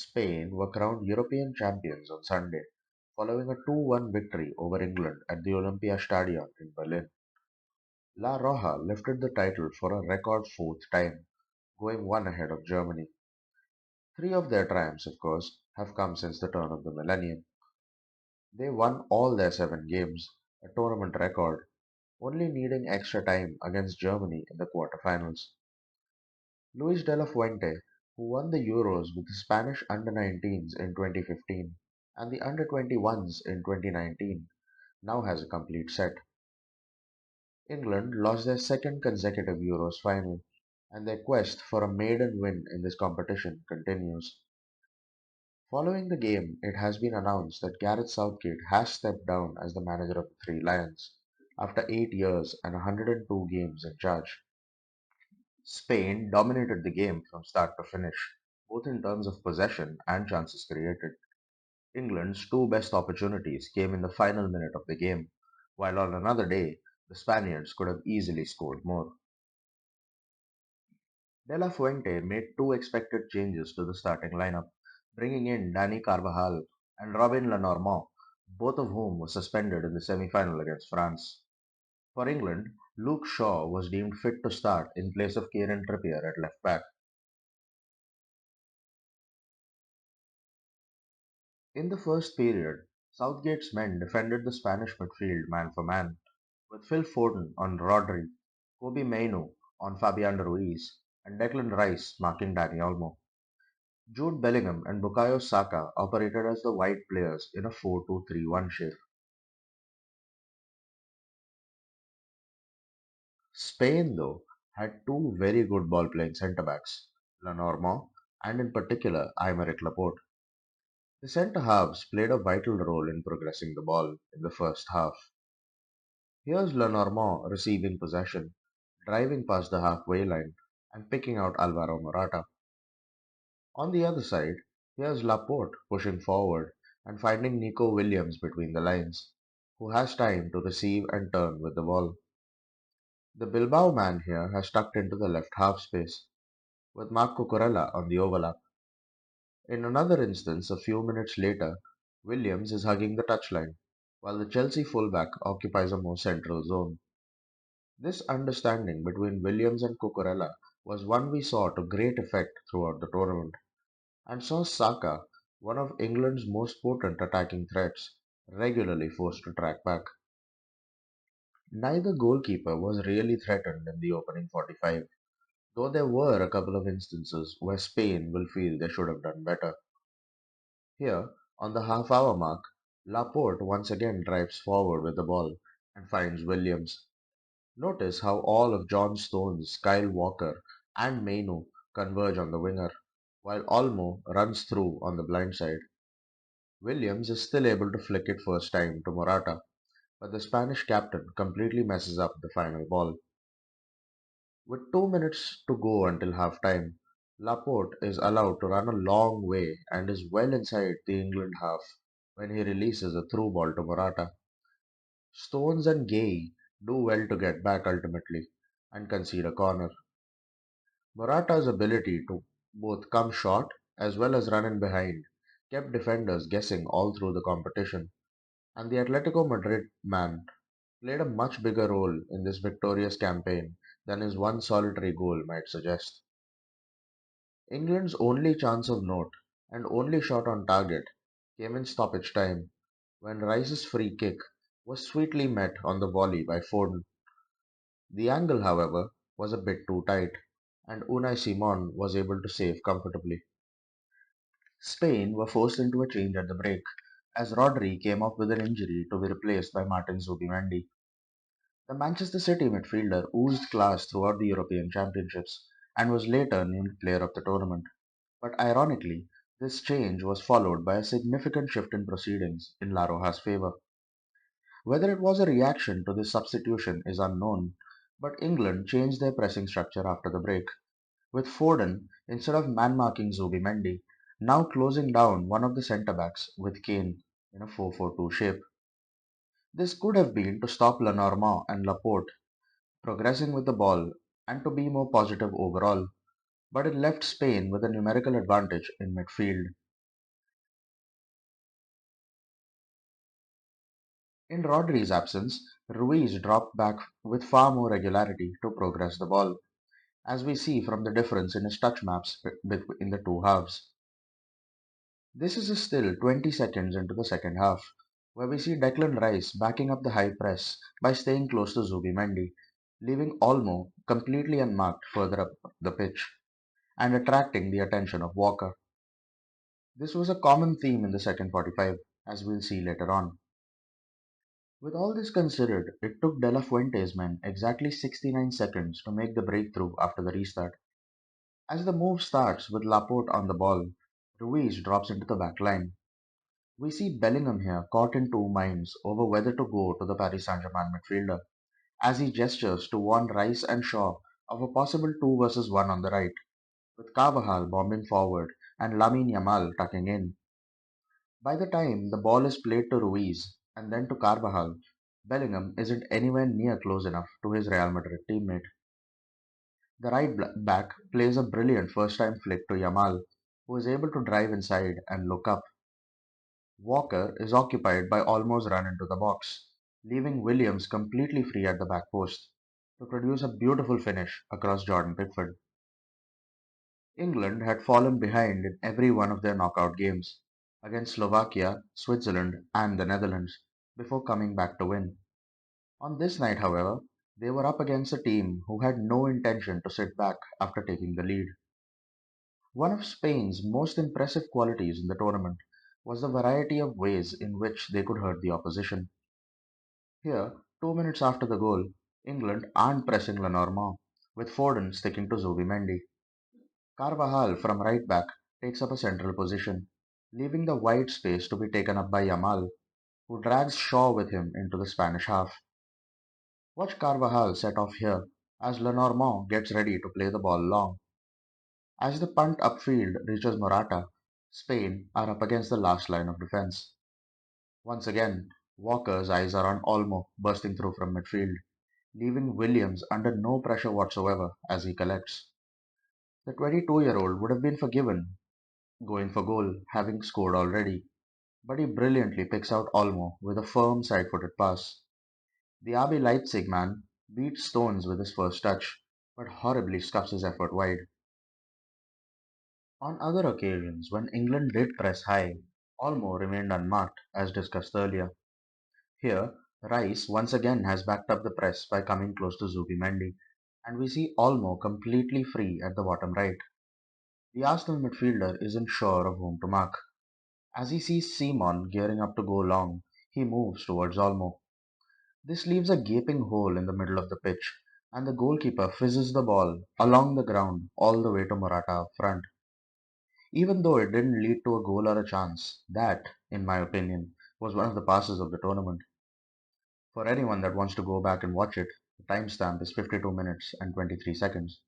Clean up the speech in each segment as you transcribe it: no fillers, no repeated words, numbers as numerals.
Spain were crowned European champions on Sunday, following a 2-1 victory over England at the Olympiastadion in Berlin. La Roja lifted the title for a record fourth time, going one ahead of Germany. Three of their triumphs, of course, have come since the turn of the millennium. They won all their seven games, a tournament record, only needing extra time against Germany in the quarterfinals. Luis de la Fuente, who won the Euros with the Spanish under-19s in 2015 and the under-21s in 2019, now has a complete set. England lost their second consecutive Euros final, and their quest for a maiden win in this competition continues. Following the game, it has been announced that Gareth Southgate has stepped down as the manager of the Three Lions after 8 years and 102 games in charge. Spain dominated the game from start to finish, both in terms of possession and chances created. England's two best opportunities came in the final minute of the game, while on another day, the Spaniards could have easily scored more. De La Fuente made two expected changes to the starting lineup, bringing in Dani Carvajal and Robin Lenormand, both of whom were suspended in the semi-final against France. For England, Luke Shaw was deemed fit to start in place of Kieran Trippier at left back. In the first period, Southgate's men defended the Spanish midfield man for man, with Phil Foden on Rodri, Kobe Mainoo on Fabian Ruiz, and Declan Rice marking Dani Olmo. Jude Bellingham and Bukayo Saka operated as the wide players in a 4-2-3-1 shape. Spain, though, had two very good ball-playing centre-backs, Lenormand and in particular Aymeric Laporte. The centre-halves played a vital role in progressing the ball in the first half. Here's Lenormand receiving possession, driving past the halfway line, and picking out Alvaro Morata. On the other side, here's Laporte pushing forward and finding Nico Williams between the lines, who has time to receive and turn with the ball. The Bilbao man here has tucked into the left half space, with Marc Cucurella on the overlap. In another instance, a few minutes later, Williams is hugging the touchline, while the Chelsea fullback occupies a more central zone. This understanding between Williams and Cucurella was one we saw to great effect throughout the tournament, and saw Saka, one of England's most potent attacking threats, regularly forced to track back. Neither goalkeeper was really threatened in the opening 45, though there were a couple of instances where Spain will feel they should have done better. Here, on the half-hour mark, Laporte once again drives forward with the ball and finds Williams. Notice how all of John Stones, Kyle Walker, and Mainoo converge on the winger, while Olmo runs through on the blind side. Williams is still able to flick it first time to Morata, but the Spanish captain completely messes up the final ball. With 2 minutes to go until half-time, Laporte is allowed to run a long way and is well inside the England half when he releases a through ball to Morata. Stones and Gay do well to get back ultimately and concede a corner. Morata's ability to both come short as well as run in behind kept defenders guessing all through the competition, and the Atletico Madrid man played a much bigger role in this victorious campaign than his one solitary goal might suggest. England's only chance of note and only shot on target came in stoppage time when Rice's free kick was sweetly met on the volley by Foden. The angle, however, was a bit too tight, and Unai Simon was able to save comfortably. Spain were forced into a change at the break, as Rodri came off with an injury to be replaced by Martin Zubimendi. The Manchester City midfielder oozed class throughout the European Championships and was later named player of the tournament. But ironically, this change was followed by a significant shift in proceedings in La Roja's favour. Whether it was a reaction to this substitution is unknown, but England changed their pressing structure after the break, with Foden, instead of man-marking Zubimendi, now closing down one of the centre-backs with Kane in a 4-4-2 shape. This could have been to stop Lenormand and Laporte progressing with the ball and to be more positive overall, but it left Spain with a numerical advantage in midfield. In Rodri's absence, Ruiz dropped back with far more regularity to progress the ball, as we see from the difference in his touch maps in the two halves. This is still 20 seconds into the second half, where we see Declan Rice backing up the high press by staying close to Zubimendi, leaving Olmo completely unmarked further up the pitch and attracting the attention of Walker. This was a common theme in the second 45, as we'll see later on. With all this considered, it took De La Fuente's men exactly 69 seconds to make the breakthrough after the restart. As the move starts with Laporte on the ball, Ruiz drops into the back line. We see Bellingham here caught in two minds over whether to go to the Paris Saint-Germain midfielder, as he gestures to warn Rice and Shaw of a possible 2 versus 1 on the right, with Carvajal bombing forward and Lamine Yamal tucking in. By the time the ball is played to Ruiz and then to Carvajal, Bellingham isn't anywhere near close enough to his Real Madrid teammate. The back plays a brilliant first-time flick to Yamal, who is able to drive inside and look up. Walker is occupied by almost run into the box, leaving Williams completely free at the back post to produce a beautiful finish across Jordan Pickford. England had fallen behind in every one of their knockout games against Slovakia, Switzerland, and the Netherlands before coming back to win. On this night, however, they were up against a team who had no intention to sit back after taking the lead. One of Spain's most impressive qualities in the tournament was the variety of ways in which they could hurt the opposition. Here, 2 minutes after the goal, England aren't pressing Lenormand, with Foden sticking to Zubimendi. Carvajal from right back takes up a central position, leaving the wide space to be taken up by Yamal, who drags Shaw with him into the Spanish half. Watch Carvajal set off here as Lenormand gets ready to play the ball long. As the punt upfield reaches Morata, Spain are up against the last line of defense. Once again, Walker's eyes are on Olmo bursting through from midfield, leaving Williams under no pressure whatsoever as he collects. The 22-year-old would have been forgiven going for goal, having scored already, but he brilliantly picks out Olmo with a firm side-footed pass. The RB Leipzig man beats Stones with his first touch, but horribly scuffs his effort wide. On other occasions, when England did press high, Olmo remained unmarked, as discussed earlier. Here, Rice once again has backed up the press by coming close to Zubimendi, and we see Olmo completely free at the bottom right. The Arsenal midfielder isn't sure of whom to mark. As he sees Simon gearing up to go long, he moves towards Olmo. This leaves a gaping hole in the middle of the pitch, and the goalkeeper fizzes the ball along the ground all the way to Morata up front. Even though it didn't lead to a goal or a chance, that, in my opinion, was one of the passes of the tournament. For anyone that wants to go back and watch it, the timestamp is 52 minutes and 23 seconds.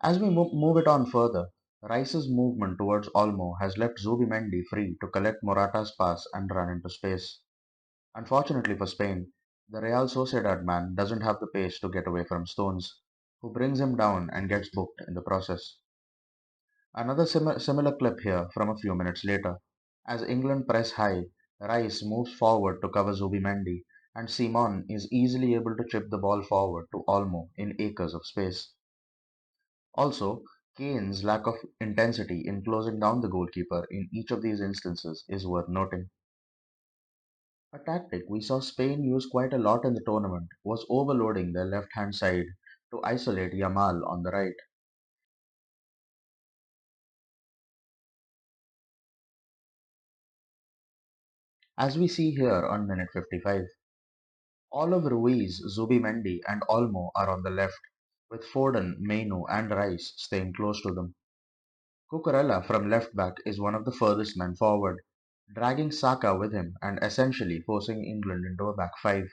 As we move it on further, Rice's movement towards Olmo has left Zubimendi free to collect Morata's pass and run into space. Unfortunately for Spain, the Real Sociedad man doesn't have the pace to get away from Stones, who brings him down and gets booked in the process. Another similar clip here from a few minutes later. As England press high, Rice moves forward to cover Zubimendi, and Simon is easily able to chip the ball forward to Olmo in acres of space. Also, Kane's lack of intensity in closing down the goalkeeper in each of these instances is worth noting. A tactic we saw Spain use quite a lot in the tournament was overloading their left-hand side to isolate Yamal on the right. As we see here on minute 55, all of Ruiz, Zubimendi and Olmo are on the left, with Foden, Mainu and Rice staying close to them. Cucurella from left back is one of the furthest men forward, dragging Saka with him and essentially forcing England into a back five.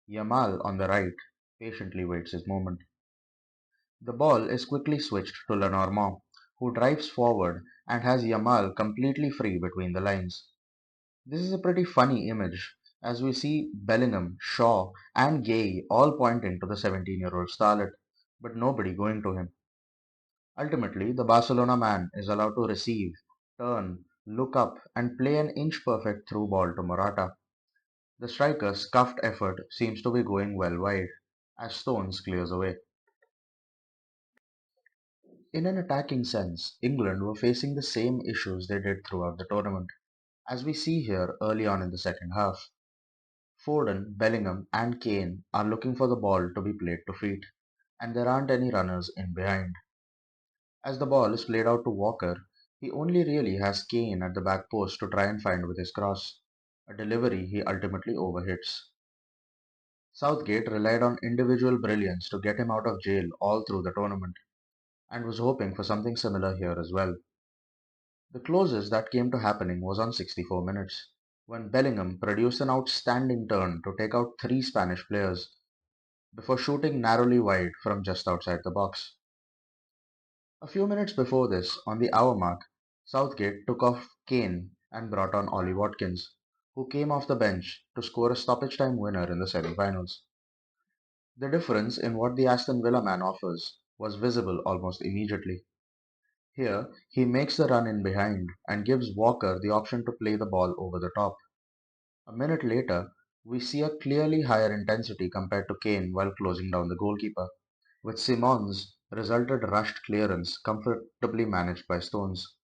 Yamal on the right patiently waits his moment. The ball is quickly switched to Lenormand, who drives forward and has Yamal completely free between the lines. This is a pretty funny image, as we see Bellingham, Shaw, and Gay all pointing to the 17-year-old starlet, but nobody going to him. Ultimately, the Barcelona man is allowed to receive, turn, look up, and play an inch perfect through ball to Morata. The striker's scuffed effort seems to be going well wide, as Stones clears away. In an attacking sense, England were facing the same issues they did throughout the tournament, as we see here early on in the second half. Foden, Bellingham, and Kane are looking for the ball to be played to feet, and there aren't any runners in behind. As the ball is played out to Walker, he only really has Kane at the back post to try and find with his cross, a delivery he ultimately overhits. Southgate relied on individual brilliance to get him out of jail all through the tournament, and was hoping for something similar here as well. The closest that came to happening was on 64 minutes, when Bellingham produced an outstanding turn to take out three Spanish players before shooting narrowly wide from just outside the box. A few minutes before this, on the hour mark, Southgate took off Kane and brought on Ollie Watkins, who came off the bench to score a stoppage time winner in the semi-finals. The difference in what the Aston Villa man offers was visible almost immediately. Here, he makes the run in behind and gives Walker the option to play the ball over the top. A minute later, we see a clearly higher intensity compared to Kane while closing down the goalkeeper, with Simon's resulted rushed clearance comfortably managed by Stones.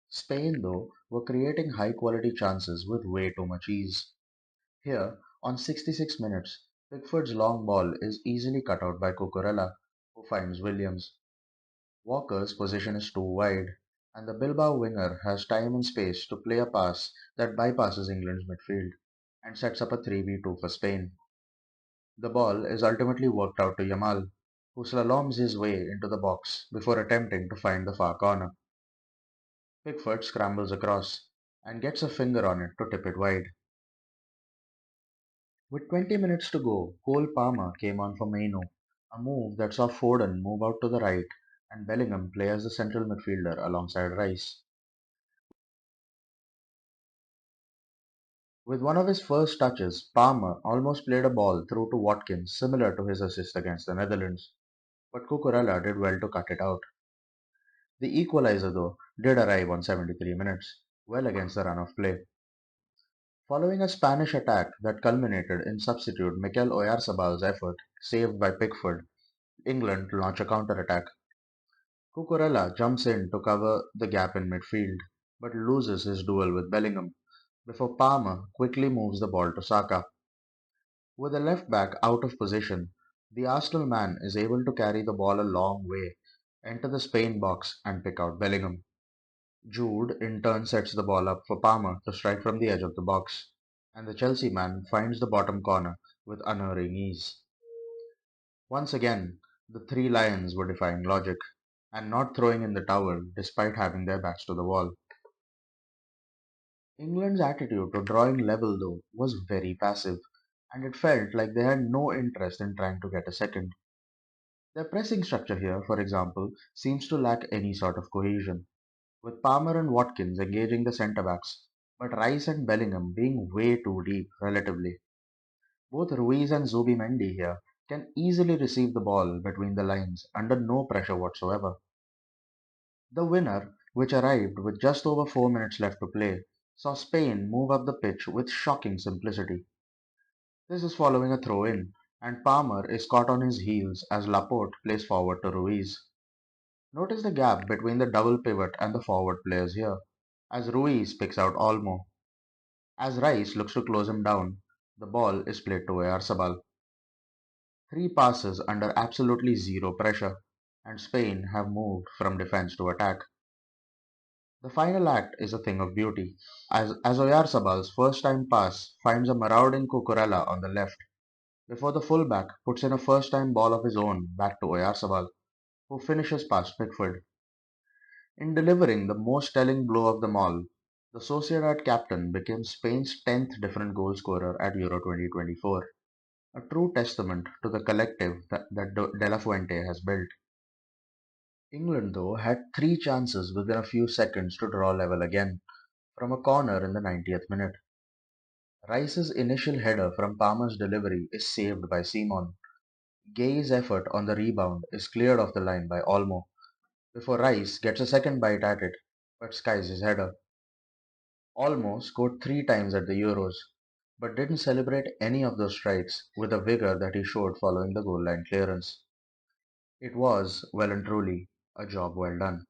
Spain, though, were creating high-quality chances with way too much ease. Here, on 66 minutes, Pickford's long ball is easily cut out by Cucurella, who finds Williams. Walker's position is too wide, and the Bilbao winger has time and space to play a pass that bypasses England's midfield and sets up a 3v2 for Spain. The ball is ultimately worked out to Yamal, who slaloms his way into the box before attempting to find the far corner. Pickford scrambles across and gets a finger on it to tip it wide. With 20 minutes to go, Cole Palmer came on for Maino, a move that saw Foden move out to the right and Bellingham play as the central midfielder alongside Rice. With one of his first touches, Palmer almost played a ball through to Watkins similar to his assist against the Netherlands, but Cucurella did well to cut it out. The equalizer, though, did arrive on 73 minutes, well against the run of play. Following a Spanish attack that culminated in substitute Mikel Oyarzabal's effort, saved by Pickford, England launch a counter-attack. Cucurella jumps in to cover the gap in midfield, but loses his duel with Bellingham before Palmer quickly moves the ball to Saka. With the left back out of position, the Arsenal man is able to carry the ball a long way, enter the Spain box and pick out Bellingham. Jude in turn sets the ball up for Palmer to strike from the edge of the box, and the Chelsea man finds the bottom corner with unerring ease. Once again, the three Lions were defying logic and not throwing in the towel despite having their backs to the wall. England's attitude to drawing level, though, was very passive, and it felt like they had no interest in trying to get a second. Their pressing structure here, for example, seems to lack any sort of cohesion, with Palmer and Watkins engaging the centre backs, but Rice and Bellingham being way too deep relatively. Both Ruiz and Zubimendi here can easily receive the ball between the lines under no pressure whatsoever. The winner, which arrived with just over 4 minutes left to play, saw Spain move up the pitch with shocking simplicity. This is following a throw-in, and Palmer is caught on his heels as Laporte plays forward to Ruiz. Notice the gap between the double pivot and the forward players here, as Ruiz picks out Olmo. As Rice looks to close him down, the ball is played to Oyarzabal. Three passes under absolutely zero pressure, and Spain have moved from defense to attack. The final act is a thing of beauty, as Oyarzabal's first-time pass finds a marauding Cucurella on the left, before the fullback puts in a first-time ball of his own back to Oyarzabal, who finishes past Pickford. In delivering the most telling blow of them all, the Sociedad captain became Spain's 10th different goal scorer at Euro 2024, a true testament to the collective that De La Fuente has built. England, though, had three chances within a few seconds to draw level again, from a corner in the 90th minute. Rice's initial header from Palmer's delivery is saved by Simon. Gay's effort on the rebound is cleared off the line by Olmo, before Rice gets a second bite at it, but skies his header. Olmo scored three times at the Euros, but didn't celebrate any of those strikes with the vigor that he showed following the goal line clearance. It was, well and truly, a job well done.